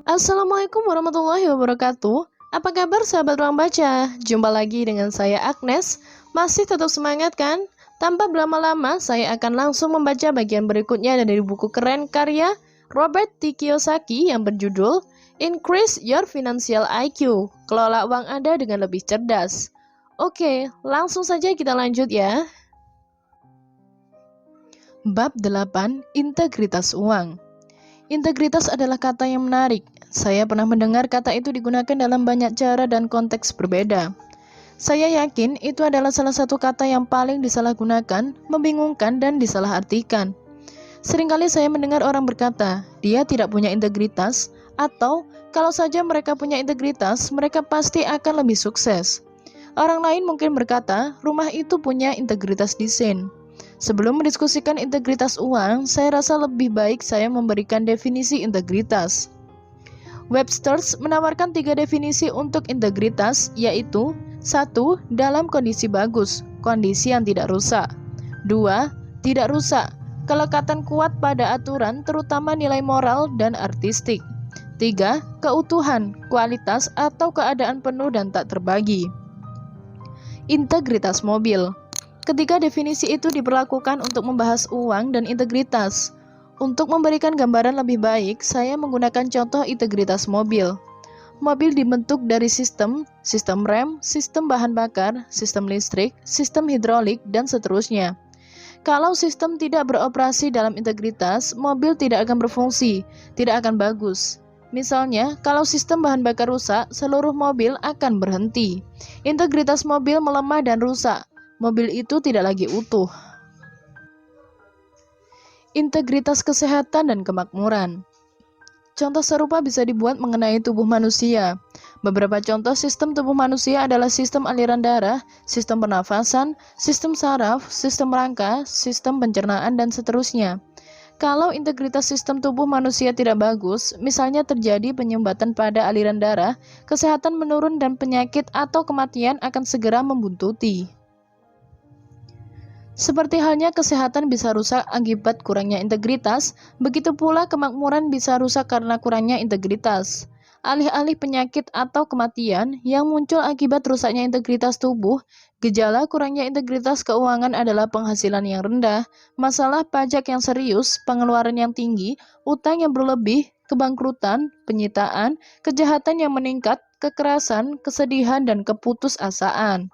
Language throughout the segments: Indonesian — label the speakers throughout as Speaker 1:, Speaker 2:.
Speaker 1: Assalamualaikum warahmatullahi wabarakatuh. Apa kabar sahabat ruang baca? Jumpa lagi dengan saya Agnes. Masih tetap semangat kan? Tanpa berlama-lama, saya akan langsung membaca bagian berikutnya dari buku keren karya Robert T. Kiyosaki yang berjudul Increase Your Financial IQ. Kelola uang Anda dengan lebih cerdas. Oke, langsung saja kita lanjut ya. Bab 8. Integritas uang. Integritas adalah kata yang menarik. Saya pernah mendengar kata itu digunakan dalam banyak cara dan konteks berbeda. Saya yakin itu adalah salah satu kata yang paling disalahgunakan, membingungkan, dan disalahartikan. Seringkali saya mendengar orang berkata, dia tidak punya integritas, atau kalau saja mereka punya integritas, mereka pasti akan lebih sukses. Orang lain mungkin berkata, rumah itu punya integritas desain. Sebelum mendiskusikan integritas uang, saya rasa lebih baik saya memberikan definisi integritas. Webster menawarkan 3 definisi untuk integritas, yaitu 1. Dalam kondisi bagus, kondisi yang tidak rusak. 2. Tidak rusak, kelekatan kuat pada aturan terutama nilai moral dan artistik. 3. Keutuhan, kualitas atau keadaan penuh dan tak terbagi. Integritas mobil. Ketiga definisi itu diberlakukan untuk membahas uang dan integritas. Untuk memberikan gambaran lebih baik, saya menggunakan contoh integritas mobil. Mobil dibentuk dari sistem rem, sistem bahan bakar, sistem listrik, sistem hidrolik, dan seterusnya. Kalau sistem tidak beroperasi dalam integritas, mobil tidak akan berfungsi, tidak akan bagus. Misalnya, kalau sistem bahan bakar rusak, seluruh mobil akan berhenti. Integritas mobil melemah dan rusak. Mobil itu tidak lagi utuh. Integritas kesehatan dan kemakmuran. Contoh serupa bisa dibuat mengenai tubuh manusia. Beberapa contoh sistem tubuh manusia adalah sistem aliran darah, sistem pernafasan, sistem saraf, sistem rangka, sistem pencernaan, dan seterusnya. Kalau integritas sistem tubuh manusia tidak bagus, misalnya terjadi penyumbatan pada aliran darah, kesehatan menurun dan penyakit atau kematian akan segera membuntuti. Seperti halnya kesehatan bisa rusak akibat kurangnya integritas, begitu pula kemakmuran bisa rusak karena kurangnya integritas. Alih-alih penyakit atau kematian yang muncul akibat rusaknya integritas tubuh, gejala kurangnya integritas keuangan adalah penghasilan yang rendah, masalah pajak yang serius, pengeluaran yang tinggi, utang yang berlebih, kebangkrutan, penyitaan, kejahatan yang meningkat, kekerasan, kesedihan, dan keputusasaan.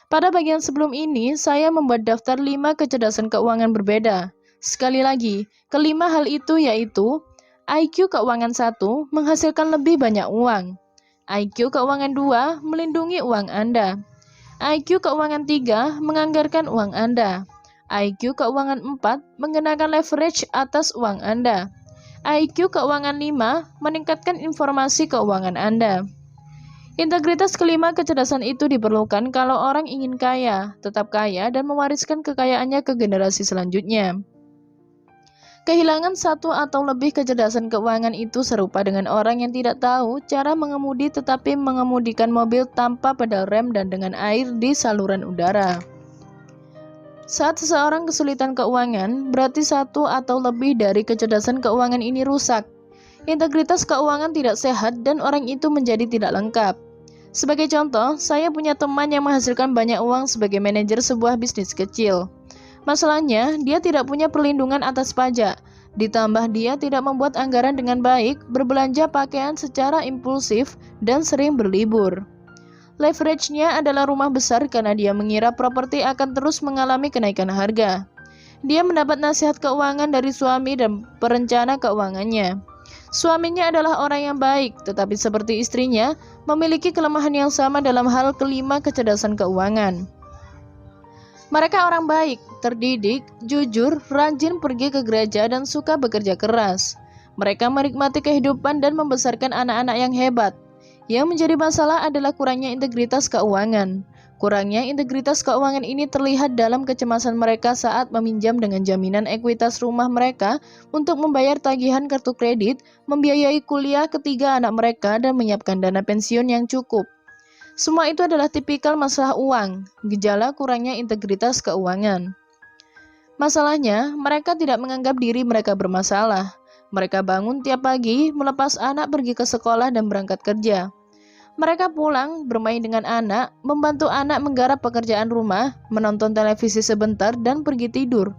Speaker 1: Pada bagian sebelum ini, saya membuat daftar 5 kecerdasan keuangan berbeda. Sekali lagi, kelima hal itu yaitu IQ keuangan 1, menghasilkan lebih banyak uang. IQ keuangan 2, melindungi uang Anda. IQ keuangan 3, menganggarkan uang Anda. IQ keuangan 4, mengenakan leverage atas uang Anda. IQ keuangan 5, meningkatkan informasi keuangan Anda. Integritas kelima kecerdasan itu diperlukan kalau orang ingin kaya, tetap kaya, dan mewariskan kekayaannya ke generasi selanjutnya. Kehilangan satu atau lebih kecerdasan keuangan itu serupa dengan orang yang tidak tahu cara mengemudi tetapi mengemudikan mobil tanpa pedal rem dan dengan air di saluran udara. Saat seseorang kesulitan keuangan, berarti satu atau lebih dari kecerdasan keuangan ini rusak. Integritas keuangan tidak sehat dan orang itu menjadi tidak lengkap. Sebagai contoh, saya punya teman yang menghasilkan banyak uang sebagai manajer sebuah bisnis kecil. Masalahnya, dia tidak punya perlindungan atas pajak. Ditambah dia tidak membuat anggaran dengan baik, berbelanja pakaian secara impulsif, dan sering berlibur. Leverage-nya adalah rumah besar karena dia mengira properti akan terus mengalami kenaikan harga. Dia mendapat nasihat keuangan dari suami dan perencana keuangannya. Suaminya adalah orang yang baik, tetapi seperti istrinya, memiliki kelemahan yang sama dalam hal kelima kecerdasan keuangan. Mereka orang baik, terdidik, jujur, rajin pergi ke gereja, dan suka bekerja keras. Mereka menikmati kehidupan dan membesarkan anak-anak yang hebat. Yang menjadi masalah adalah kurangnya integritas keuangan. Kurangnya integritas keuangan ini terlihat dalam kecemasan mereka saat meminjam dengan jaminan ekuitas rumah mereka untuk membayar tagihan kartu kredit, membiayai kuliah ketiga anak mereka, dan menyiapkan dana pensiun yang cukup. Semua itu adalah tipikal masalah uang, gejala kurangnya integritas keuangan. Masalahnya, mereka tidak menganggap diri mereka bermasalah. Mereka bangun tiap pagi, melepas anak pergi ke sekolah dan berangkat kerja. Mereka pulang, bermain dengan anak, membantu anak menggarap pekerjaan rumah, menonton televisi sebentar, dan pergi tidur.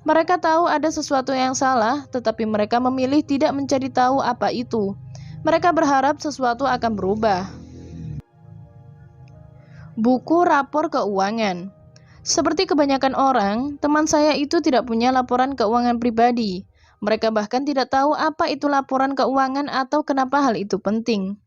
Speaker 1: Mereka tahu ada sesuatu yang salah, tetapi mereka memilih tidak mencari tahu apa itu. Mereka berharap sesuatu akan berubah. Buku rapor keuangan. Seperti kebanyakan orang, teman saya itu tidak punya laporan keuangan pribadi. Mereka bahkan tidak tahu apa itu laporan keuangan atau kenapa hal itu penting.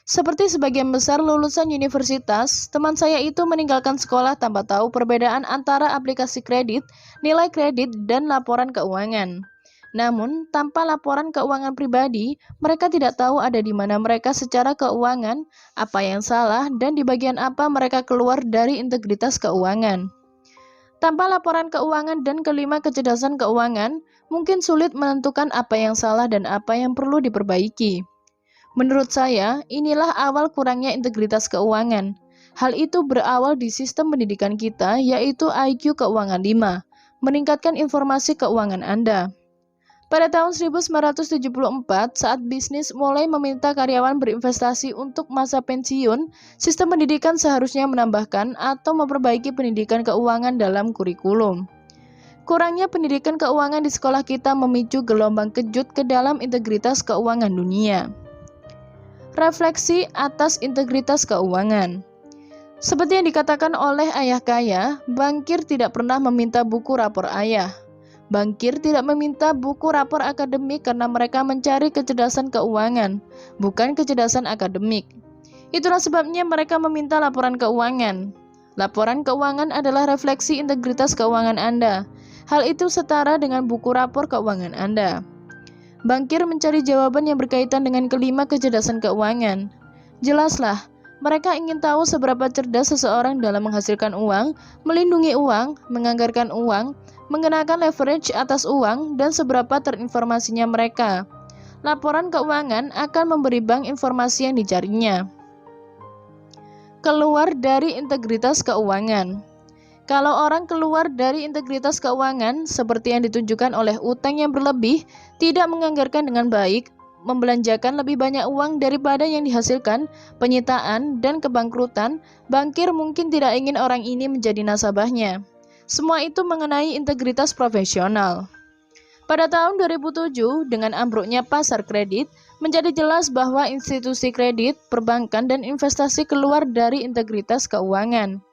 Speaker 1: Seperti sebagian besar lulusan universitas, teman saya itu meninggalkan sekolah tanpa tahu perbedaan antara aplikasi kredit, nilai kredit, dan laporan keuangan. Namun, tanpa laporan keuangan pribadi, mereka tidak tahu ada di mana mereka secara keuangan, apa yang salah, dan di bagian apa mereka keluar dari integritas keuangan. Tanpa laporan keuangan dan kelima kecerdasan keuangan, mungkin sulit menentukan apa yang salah dan apa yang perlu diperbaiki. Menurut saya, inilah awal kurangnya integritas keuangan. Hal itu berawal di sistem pendidikan kita, yaitu IQ Keuangan 5, meningkatkan informasi keuangan Anda. Pada tahun 1974, saat bisnis mulai meminta karyawan berinvestasi untuk masa pensiun, sistem pendidikan seharusnya menambahkan atau memperbaiki pendidikan keuangan dalam kurikulum. Kurangnya pendidikan keuangan di sekolah kita memicu gelombang kejut ke dalam integritas keuangan dunia. Refleksi atas integritas keuangan. Seperti yang dikatakan oleh ayah kaya, bankir tidak pernah meminta buku rapor ayah. Bankir tidak meminta buku rapor akademik karena mereka mencari kecerdasan keuangan, bukan kecerdasan akademik. Itulah sebabnya mereka meminta laporan keuangan. Laporan keuangan adalah refleksi integritas keuangan Anda. Hal itu setara dengan buku rapor keuangan Anda. Bankir mencari jawaban yang berkaitan dengan kelima kecerdasan keuangan. Jelaslah, mereka ingin tahu seberapa cerdas seseorang dalam menghasilkan uang, melindungi uang, menganggarkan uang, mengenakan leverage atas uang, dan seberapa terinformasinya mereka. Laporan keuangan akan memberi bank informasi yang dicarinya. Keluar dari integritas keuangan. Kalau orang keluar dari integritas keuangan, seperti yang ditunjukkan oleh utang yang berlebih, tidak menganggarkan dengan baik, membelanjakan lebih banyak uang daripada yang dihasilkan, penyitaan, dan kebangkrutan, bankir mungkin tidak ingin orang ini menjadi nasabahnya. Semua itu mengenai integritas profesional. Pada tahun 2007, dengan ambruknya pasar kredit, menjadi jelas bahwa institusi kredit, perbankan, dan investasi keluar dari integritas keuangan.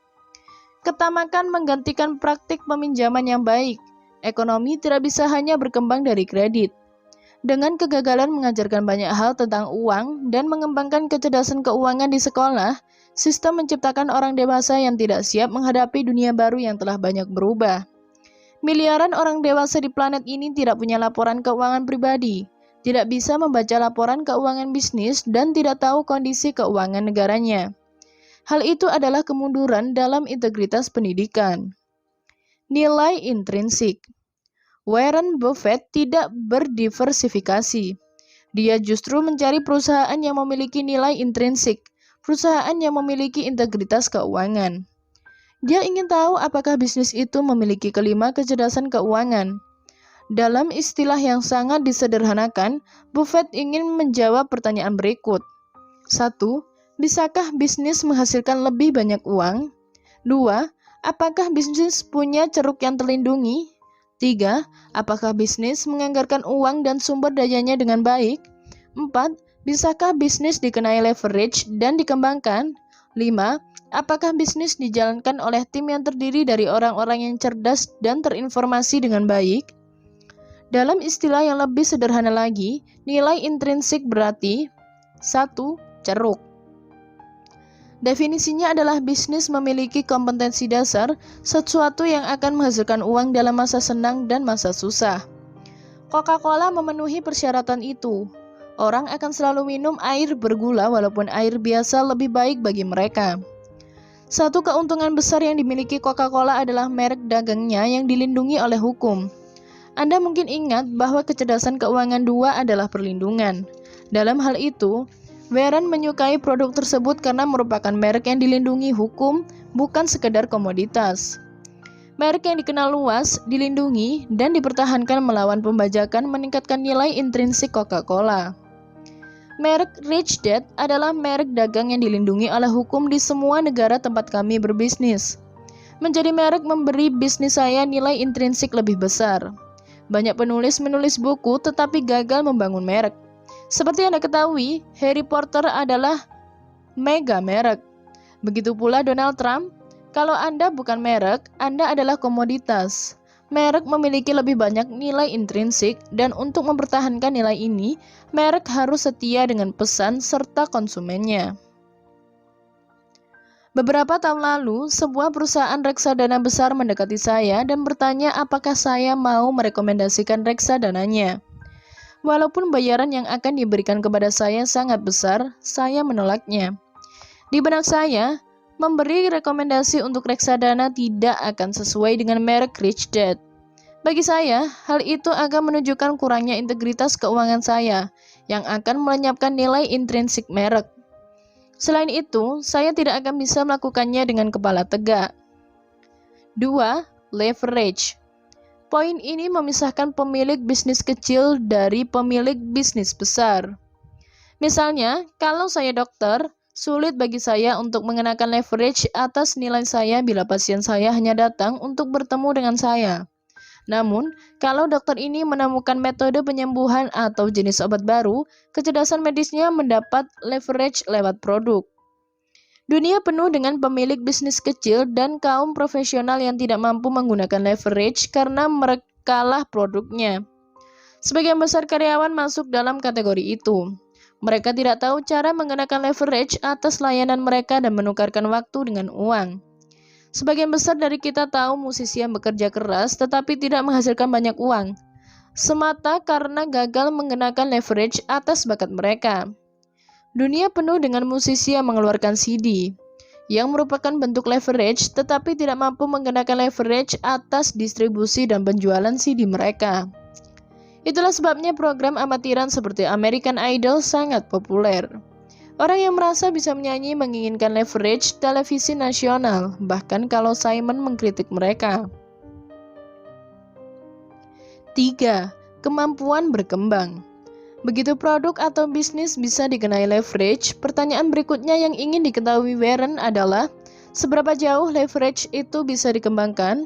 Speaker 1: Ketamakan menggantikan praktik peminjaman yang baik. Ekonomi tidak bisa hanya berkembang dari kredit. Dengan kegagalan mengajarkan banyak hal tentang uang dan mengembangkan kecerdasan keuangan di sekolah, sistem menciptakan orang dewasa yang tidak siap menghadapi dunia baru yang telah banyak berubah. Miliaran orang dewasa di planet ini tidak punya laporan keuangan pribadi, tidak bisa membaca laporan keuangan bisnis, dan tidak tahu kondisi keuangan negaranya. Hal itu adalah kemunduran dalam integritas pendidikan. Nilai intrinsik. Warren Buffett tidak berdiversifikasi. Dia justru mencari perusahaan yang memiliki nilai intrinsik, perusahaan yang memiliki integritas keuangan. Dia ingin tahu apakah bisnis itu memiliki kelima kecerdasan keuangan. Dalam istilah yang sangat disederhanakan, Buffett ingin menjawab pertanyaan berikut. 1. Bisakah bisnis menghasilkan lebih banyak uang? 2. Apakah bisnis punya ceruk yang terlindungi? 3. Apakah bisnis menganggarkan uang dan sumber dayanya dengan baik? 4. Bisakah bisnis dikenai leverage dan dikembangkan? 5. Apakah bisnis dijalankan oleh tim yang terdiri dari orang-orang yang cerdas dan terinformasi dengan baik? Dalam istilah yang lebih sederhana lagi, nilai intrinsik berarti 1. Ceruk. Definisinya adalah bisnis memiliki kompetensi dasar, sesuatu yang akan menghasilkan uang dalam masa senang dan masa susah. Coca-Cola memenuhi persyaratan itu. Orang akan selalu minum air bergula walaupun air biasa lebih baik bagi mereka. Satu keuntungan besar yang dimiliki Coca-Cola adalah merek dagangnya yang dilindungi oleh hukum. Anda mungkin ingat bahwa kecerdasan keuangan 2 adalah perlindungan. Dalam hal itu, Warren menyukai produk tersebut karena merupakan merek yang dilindungi hukum, bukan sekedar komoditas. Merek yang dikenal luas, dilindungi, dan dipertahankan melawan pembajakan meningkatkan nilai intrinsik Coca-Cola. Merek Rich Dad adalah merek dagang yang dilindungi oleh hukum di semua negara tempat kami berbisnis. Menjadi merek memberi bisnis saya nilai intrinsik lebih besar. Banyak penulis menulis buku tetapi gagal membangun merek. Seperti Anda ketahui, Harry Potter adalah mega merek. Begitu pula Donald Trump. Kalau Anda bukan merek, Anda adalah komoditas. Merek memiliki lebih banyak nilai intrinsik, dan untuk mempertahankan nilai ini, merek harus setia dengan pesan serta konsumennya. Beberapa tahun lalu, sebuah perusahaan reksadana besar mendekati saya dan bertanya apakah saya mau merekomendasikan reksadananya. Walaupun bayaran yang akan diberikan kepada saya sangat besar, saya menolaknya. Di benak saya, memberi rekomendasi untuk reksadana tidak akan sesuai dengan merek Rich Dad. Bagi saya, hal itu akan menunjukkan kurangnya integritas keuangan saya yang akan melenyapkan nilai intrinsik merek. Selain itu, saya tidak akan bisa melakukannya dengan kepala tegak. 2. Leverage. Poin ini memisahkan pemilik bisnis kecil dari pemilik bisnis besar. Misalnya, kalau saya dokter, sulit bagi saya untuk mengenakan leverage atas nilai saya bila pasien saya hanya datang untuk bertemu dengan saya. Namun, kalau dokter ini menemukan metode penyembuhan atau jenis obat baru, kecerdasan medisnya mendapat leverage lewat produk. Dunia penuh dengan pemilik bisnis kecil dan kaum profesional yang tidak mampu menggunakan leverage karena merekalah produknya. Sebagian besar karyawan masuk dalam kategori itu. Mereka tidak tahu cara menggunakan leverage atas layanan mereka dan menukarkan waktu dengan uang. Sebagian besar dari kita tahu musisi yang bekerja keras tetapi tidak menghasilkan banyak uang, semata karena gagal menggunakan leverage atas bakat mereka. Dunia penuh dengan musisi yang mengeluarkan CD, yang merupakan bentuk leverage tetapi tidak mampu menggunakan leverage atas distribusi dan penjualan CD mereka. Itulah sebabnya program amatiran seperti American Idol sangat populer. Orang yang merasa bisa menyanyi menginginkan leverage televisi nasional, bahkan kalau Simon mengkritik mereka. 3. Kemampuan berkembang. Begitu produk atau bisnis bisa dikenai leverage, pertanyaan berikutnya yang ingin diketahui Warren adalah, seberapa jauh leverage itu bisa dikembangkan?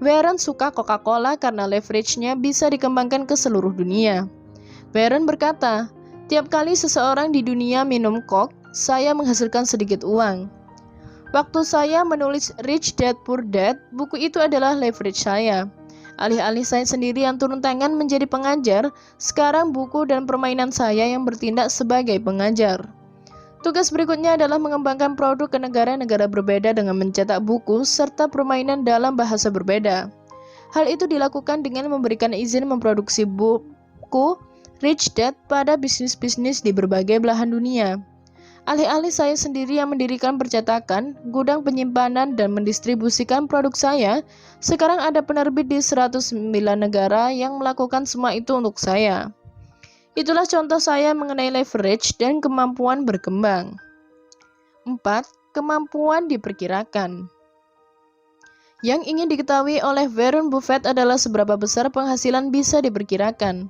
Speaker 1: Warren suka Coca-Cola karena leverage-nya bisa dikembangkan ke seluruh dunia. Warren berkata, tiap kali seseorang di dunia minum Coke, saya menghasilkan sedikit uang. Waktu saya menulis Rich Dad Poor Dad, buku itu adalah leverage saya. Alih-alih saya sendiri yang turun tangan menjadi pengajar, sekarang buku dan permainan saya yang bertindak sebagai pengajar. Tugas berikutnya adalah mengembangkan produk ke negara-negara berbeda dengan mencetak buku serta permainan dalam bahasa berbeda. Hal itu dilakukan dengan memberikan izin memproduksi buku Rich Dad pada bisnis-bisnis di berbagai belahan dunia. Alih-alih saya sendiri yang mendirikan percetakan, gudang penyimpanan, dan mendistribusikan produk saya, sekarang ada penerbit di 109 negara yang melakukan semua itu untuk saya. Itulah contoh saya mengenai leverage dan kemampuan berkembang. 4. Kemampuan diperkirakan. Yang ingin diketahui oleh Warren Buffett adalah seberapa besar penghasilan bisa diperkirakan.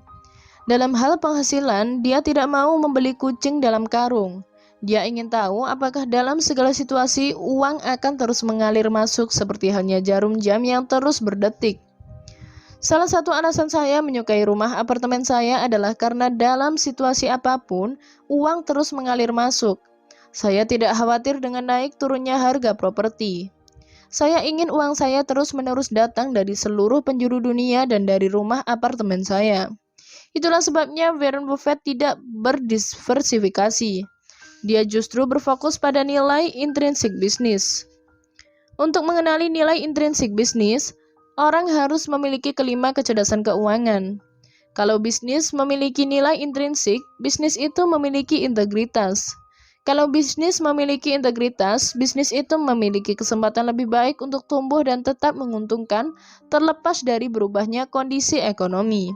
Speaker 1: Dalam hal penghasilan, dia tidak mau membeli kucing dalam karung. Dia ingin tahu apakah dalam segala situasi uang akan terus mengalir masuk seperti halnya jarum jam yang terus berdetik. Salah satu alasan saya menyukai rumah apartemen saya adalah karena dalam situasi apapun, uang terus mengalir masuk. Saya tidak khawatir dengan naik turunnya harga properti. Saya ingin uang saya terus-menerus datang dari seluruh penjuru dunia dan dari rumah apartemen saya. Itulah sebabnya Warren Buffett tidak berdiversifikasi. Dia justru berfokus pada nilai intrinsik bisnis. Untuk mengenali nilai intrinsik bisnis, orang harus memiliki kelima kecerdasan keuangan. Kalau bisnis memiliki nilai intrinsik, bisnis itu memiliki integritas. Kalau bisnis memiliki integritas, bisnis itu memiliki kesempatan lebih baik untuk tumbuh dan tetap menguntungkan, terlepas dari berubahnya kondisi ekonomi.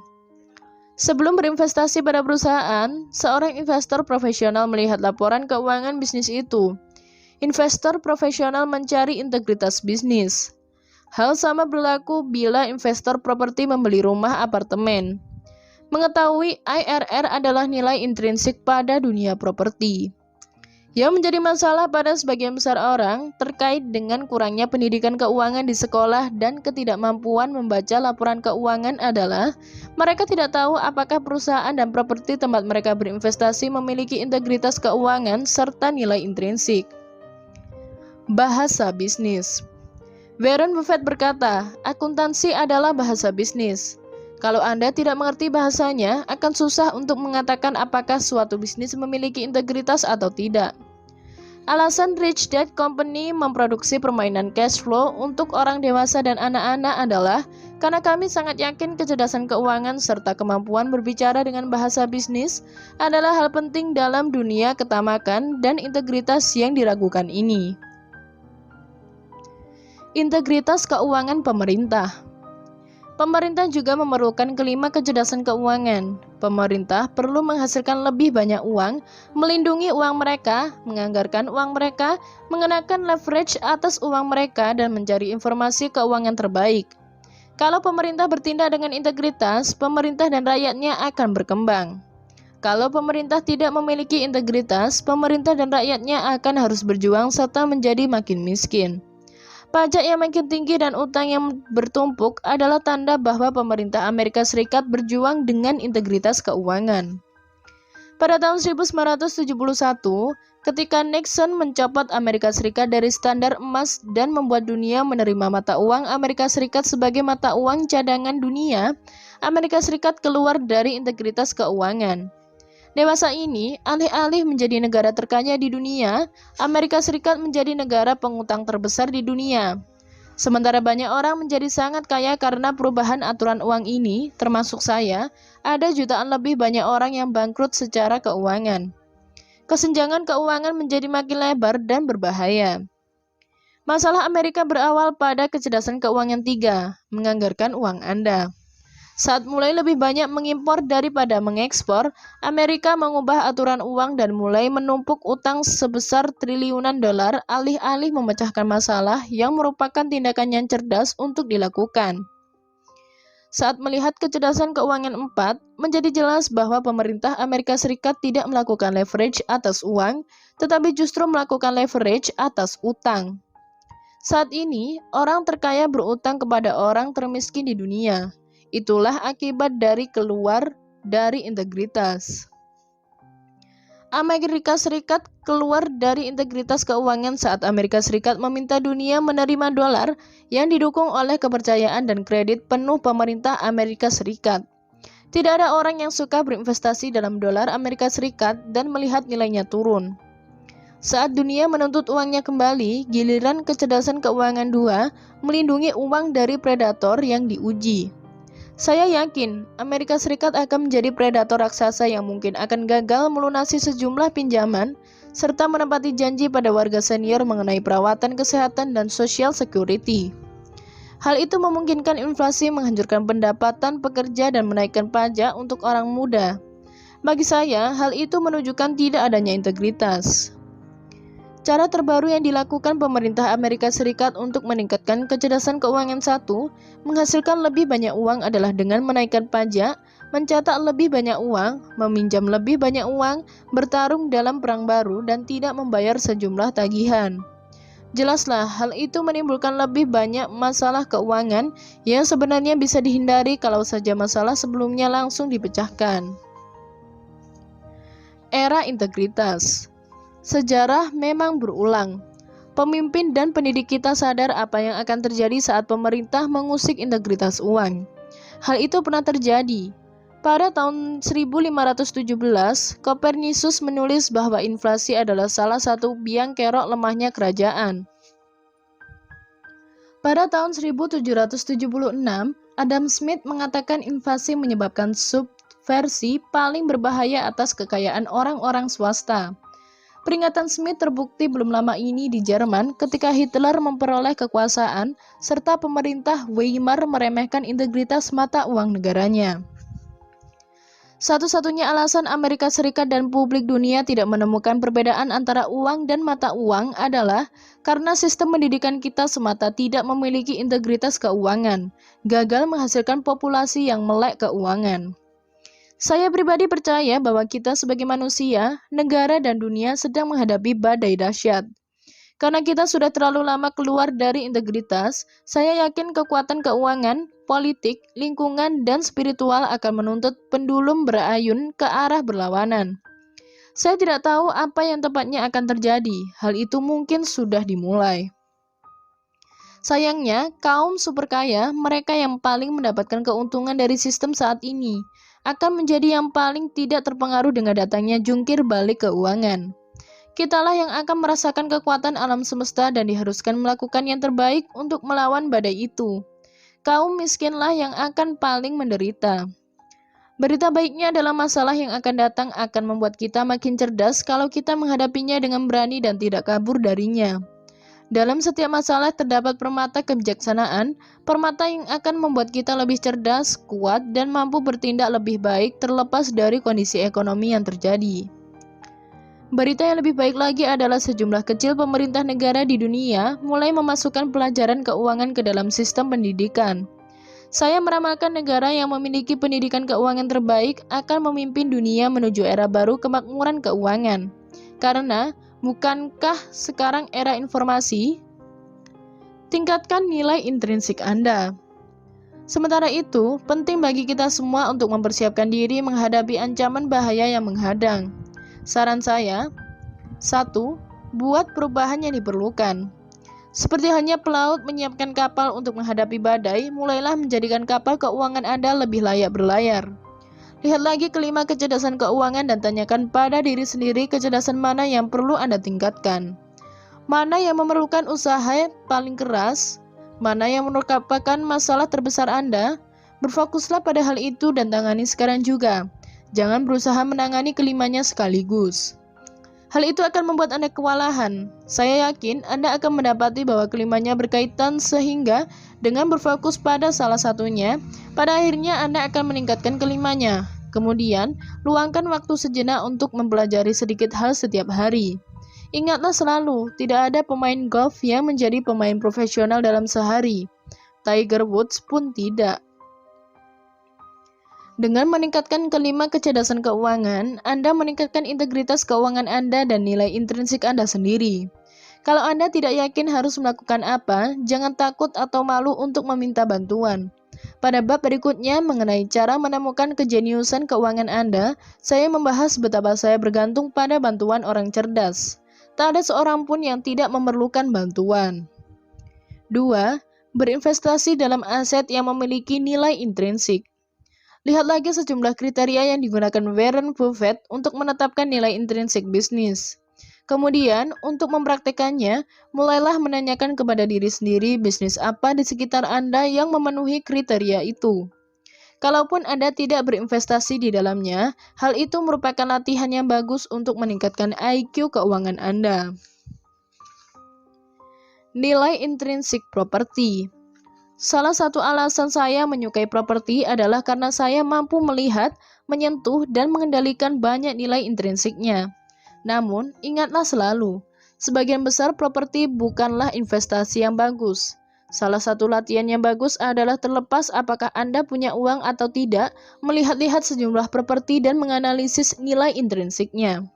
Speaker 1: Sebelum berinvestasi pada perusahaan, seorang investor profesional melihat laporan keuangan bisnis itu. Investor profesional mencari integritas bisnis. Hal sama berlaku bila investor properti membeli rumah apartemen. Mengetahui IRR adalah nilai intrinsik pada dunia properti. Yang menjadi masalah pada sebagian besar orang terkait dengan kurangnya pendidikan keuangan di sekolah dan ketidakmampuan membaca laporan keuangan adalah mereka tidak tahu apakah perusahaan dan properti tempat mereka berinvestasi memiliki integritas keuangan serta nilai intrinsik. Bahasa bisnis. Warren Buffett berkata, akuntansi adalah bahasa bisnis. Kalau Anda tidak mengerti bahasanya, akan susah untuk mengatakan apakah suatu bisnis memiliki integritas atau tidak. Alasan Rich Dad Company memproduksi permainan cash flow untuk orang dewasa dan anak-anak adalah karena kami sangat yakin kecerdasan keuangan serta kemampuan berbicara dengan bahasa bisnis adalah hal penting dalam dunia ketamakan dan integritas yang diragukan ini. Integritas keuangan pemerintah. Pemerintah juga memerlukan kelima kecerdasan keuangan. Pemerintah perlu menghasilkan lebih banyak uang, melindungi uang mereka, menganggarkan uang mereka, mengenakan leverage atas uang mereka, dan mencari informasi keuangan terbaik. Kalau pemerintah bertindak dengan integritas, pemerintah dan rakyatnya akan berkembang. Kalau pemerintah tidak memiliki integritas, pemerintah dan rakyatnya akan harus berjuang serta menjadi makin miskin. Pajak yang makin tinggi dan utang yang bertumpuk adalah tanda bahwa pemerintah Amerika Serikat berjuang dengan integritas keuangan. Pada tahun 1971, ketika Nixon mencopot Amerika Serikat dari standar emas dan membuat dunia menerima mata uang Amerika Serikat sebagai mata uang cadangan dunia, Amerika Serikat keluar dari integritas keuangan. Dewasa ini, alih-alih menjadi negara terkaya di dunia, Amerika Serikat menjadi negara pengutang terbesar di dunia. Sementara banyak orang menjadi sangat kaya karena perubahan aturan uang ini, termasuk saya, ada jutaan lebih banyak orang yang bangkrut secara keuangan. Kesenjangan keuangan menjadi makin lebar dan berbahaya. Masalah Amerika berawal pada kecerdasan keuangan 3, menganggarkan uang Anda. Saat mulai lebih banyak mengimpor daripada mengekspor, Amerika mengubah aturan uang dan mulai menumpuk utang sebesar triliunan dolar alih-alih memecahkan masalah yang merupakan tindakan yang cerdas untuk dilakukan. Saat melihat kecerdasan keuangan 4, menjadi jelas bahwa pemerintah Amerika Serikat tidak melakukan leverage atas uang, tetapi justru melakukan leverage atas utang. Saat ini, orang terkaya berutang kepada orang termiskin di dunia. Itulah akibat dari keluar dari integritas. Amerika Serikat keluar dari integritas keuangan saat Amerika Serikat meminta dunia menerima dolar yang didukung oleh kepercayaan dan kredit penuh pemerintah Amerika Serikat. Tidak ada orang yang suka berinvestasi dalam dolar Amerika Serikat dan melihat nilainya turun. Saat dunia menuntut uangnya kembali, giliran kecerdasan keuangan 2 melindungi uang dari predator yang diuji. Saya yakin Amerika Serikat akan menjadi predator raksasa yang mungkin akan gagal melunasi sejumlah pinjaman serta menepati janji pada warga senior mengenai perawatan kesehatan dan social security. Hal itu memungkinkan inflasi menghancurkan pendapatan pekerja dan menaikkan pajak untuk orang muda. Bagi saya, hal itu menunjukkan tidak adanya integritas. Cara terbaru yang dilakukan pemerintah Amerika Serikat untuk meningkatkan kecerdasan keuangan 1, menghasilkan lebih banyak uang adalah dengan menaikkan pajak, mencetak lebih banyak uang, meminjam lebih banyak uang, bertarung dalam perang baru, dan tidak membayar sejumlah tagihan. Jelaslah, hal itu menimbulkan lebih banyak masalah keuangan yang sebenarnya bisa dihindari kalau saja masalah sebelumnya langsung dipecahkan. Era integritas. Sejarah memang berulang. Pemimpin dan pendidik kita sadar apa yang akan terjadi saat pemerintah mengusik integritas uang. Hal itu pernah terjadi. Pada tahun 1517, Kopernikus menulis bahwa inflasi adalah salah satu biang kerok lemahnya kerajaan. Pada tahun 1776, Adam Smith mengatakan inflasi menyebabkan subversi paling berbahaya atas kekayaan orang-orang swasta. Peringatan Smith terbukti belum lama ini di Jerman ketika Hitler memperoleh kekuasaan serta pemerintah Weimar meremehkan integritas mata uang negaranya. Satu-satunya alasan Amerika Serikat dan publik dunia tidak menemukan perbedaan antara uang dan mata uang adalah karena sistem pendidikan kita semata tidak memiliki integritas keuangan, gagal menghasilkan populasi yang melek keuangan. Saya pribadi percaya bahwa kita sebagai manusia, negara dan dunia sedang menghadapi badai dahsyat. Karena kita sudah terlalu lama keluar dari integritas, saya yakin kekuatan keuangan, politik, lingkungan, dan spiritual akan menuntut pendulum berayun ke arah berlawanan. Saya tidak tahu apa yang tepatnya akan terjadi, hal itu mungkin sudah dimulai. Sayangnya, kaum superkaya, mereka yang paling mendapatkan keuntungan dari sistem saat ini, akan menjadi yang paling tidak terpengaruh dengan datangnya jungkir balik keuangan. Kitalah yang akan merasakan kekuatan alam semesta dan diharuskan melakukan yang terbaik untuk melawan badai itu. Kaum miskinlah yang akan paling menderita. Berita baiknya adalah masalah yang akan datang akan membuat kita makin cerdas kalau kita menghadapinya dengan berani dan tidak kabur darinya. Dalam setiap masalah terdapat permata kebijaksanaan, permata yang akan membuat kita lebih cerdas, kuat, dan mampu bertindak lebih baik terlepas dari kondisi ekonomi yang terjadi. Berita yang lebih baik lagi adalah sejumlah kecil pemerintah negara di dunia mulai memasukkan pelajaran keuangan ke dalam sistem pendidikan. Saya meramalkan negara yang memiliki pendidikan keuangan terbaik akan memimpin dunia menuju era baru kemakmuran keuangan. Karena, bukankah sekarang era informasi? Tingkatkan nilai intrinsik Anda. Sementara itu, penting bagi kita semua untuk mempersiapkan diri menghadapi ancaman bahaya yang menghadang. Saran saya, 1. Buat perubahan yang diperlukan. Seperti halnya pelaut menyiapkan kapal untuk menghadapi badai, mulailah menjadikan kapal keuangan Anda lebih layak berlayar. Lihat lagi kelima kecerdasan keuangan dan tanyakan pada diri sendiri kecerdasan mana yang perlu Anda tingkatkan. Mana yang memerlukan usaha paling keras, mana yang merupakan masalah terbesar Anda. Berfokuslah pada hal itu dan tangani sekarang juga. Jangan berusaha menangani kelimanya sekaligus. Hal itu akan membuat Anda kewalahan. Saya yakin Anda akan mendapati bahwa kelimanya berkaitan sehingga dengan berfokus pada salah satunya, pada akhirnya Anda akan meningkatkan kelimanya. Kemudian, luangkan waktu sejenak untuk mempelajari sedikit hal setiap hari. Ingatlah selalu, tidak ada pemain golf yang menjadi pemain profesional dalam sehari. Tiger Woods pun tidak. Dengan meningkatkan kelima kecerdasan keuangan, Anda meningkatkan integritas keuangan Anda dan nilai intrinsik Anda sendiri. Kalau Anda tidak yakin harus melakukan apa, jangan takut atau malu untuk meminta bantuan. Pada bab berikutnya mengenai cara menemukan kejeniusan keuangan Anda, saya membahas betapa saya bergantung pada bantuan orang cerdas. Tak ada seorang pun yang tidak memerlukan bantuan. 2. Berinvestasi dalam aset yang memiliki nilai intrinsik. Lihat lagi sejumlah kriteria yang digunakan Warren Buffett untuk menetapkan nilai intrinsik bisnis. Kemudian, untuk mempraktekannya, mulailah menanyakan kepada diri sendiri bisnis apa di sekitar Anda yang memenuhi kriteria itu. Kalaupun Anda tidak berinvestasi di dalamnya, hal itu merupakan latihan yang bagus untuk meningkatkan IQ keuangan Anda. Nilai intrinsik properti. Salah satu alasan saya menyukai properti adalah karena saya mampu melihat, menyentuh, dan mengendalikan banyak nilai intrinsiknya. Namun, ingatlah selalu, sebagian besar properti bukanlah investasi yang bagus. Salah satu latihan yang bagus adalah terlepas apakah Anda punya uang atau tidak, melihat-lihat sejumlah properti dan menganalisis nilai intrinsiknya.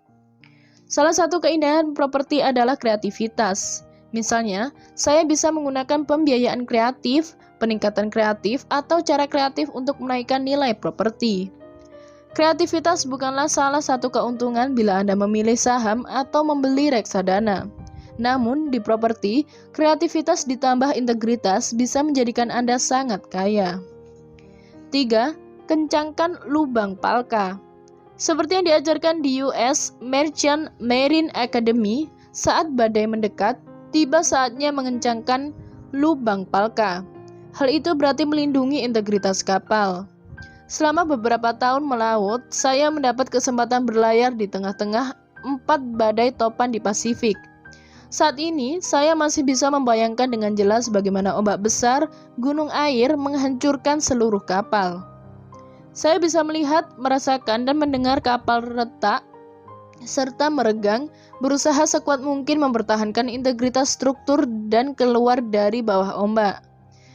Speaker 1: Salah satu keindahan properti adalah kreativitas. Misalnya, saya bisa menggunakan pembiayaan kreatif, peningkatan kreatif, atau cara kreatif untuk menaikkan nilai properti. Kreativitas bukanlah salah satu keuntungan bila Anda memilih saham atau membeli reksadana. Namun, di properti, kreativitas ditambah integritas bisa menjadikan Anda sangat kaya. 3. Kencangkan lubang palka. Seperti yang diajarkan di US Merchant Marine Academy, saat badai mendekat, tiba saatnya mengencangkan lubang palka. Hal itu berarti melindungi integritas kapal. Selama beberapa tahun melaut, saya mendapat kesempatan berlayar di tengah-tengah 4 badai topan di Pasifik. Saat ini, saya masih bisa membayangkan dengan jelas bagaimana ombak besar, gunung air menghancurkan seluruh kapal. Saya bisa melihat, merasakan, dan mendengar kapal retak serta meregang, berusaha sekuat mungkin mempertahankan integritas struktur dan keluar dari bawah ombak.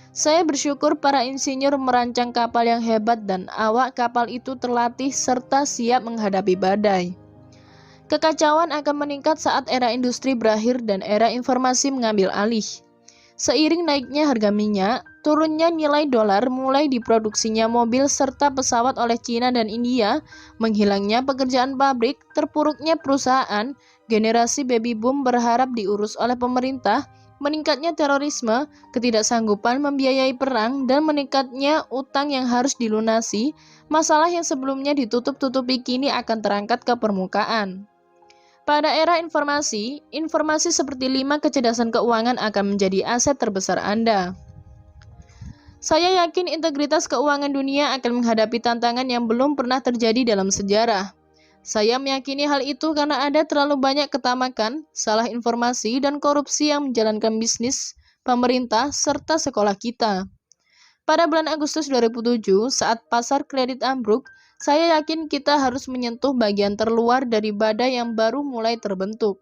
Speaker 1: Saya bersyukur para insinyur merancang kapal yang hebat dan awak kapal itu terlatih serta siap menghadapi badai. Kekacauan akan meningkat saat era industri berakhir dan era informasi mengambil alih. Seiring naiknya harga minyak, turunnya nilai dolar, mulai diproduksinya mobil serta pesawat oleh Cina dan India, menghilangnya pekerjaan pabrik, terpuruknya perusahaan, generasi baby boom berharap diurus oleh pemerintah, meningkatnya terorisme, ketidaksanggupan membiayai perang, dan meningkatnya utang yang harus dilunasi, masalah yang sebelumnya ditutup-tutupi kini akan terangkat ke permukaan. Pada era informasi seperti 5 kecerdasan keuangan akan menjadi aset terbesar Anda. Saya yakin integritas keuangan dunia akan menghadapi tantangan yang belum pernah terjadi dalam sejarah. Saya meyakini hal itu karena ada terlalu banyak ketamakan, salah informasi, dan korupsi yang menjalankan bisnis, pemerintah, serta sekolah kita. Pada bulan Agustus 2007, saat pasar kredit ambruk, saya yakin kita harus menyentuh bagian terluar dari badai yang baru mulai terbentuk.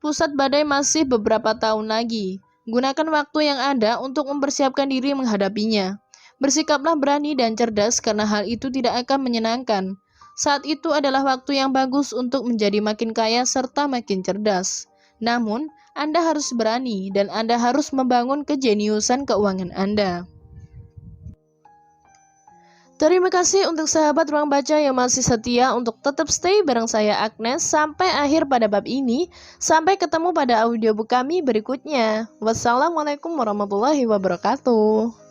Speaker 1: Pusat badai masih beberapa tahun lagi. Gunakan waktu yang ada untuk mempersiapkan diri menghadapinya. Bersikaplah berani dan cerdas karena hal itu tidak akan menyenangkan. Saat itu adalah waktu yang bagus untuk menjadi makin kaya serta makin cerdas. Namun, Anda harus berani dan Anda harus membangun kejeniusan keuangan Anda. Terima kasih untuk sahabat Ruang Baca yang masih setia untuk tetap stay bareng saya Agnes sampai akhir pada bab ini. Sampai ketemu pada audiobook kami berikutnya. Wassalamualaikum warahmatullahi wabarakatuh.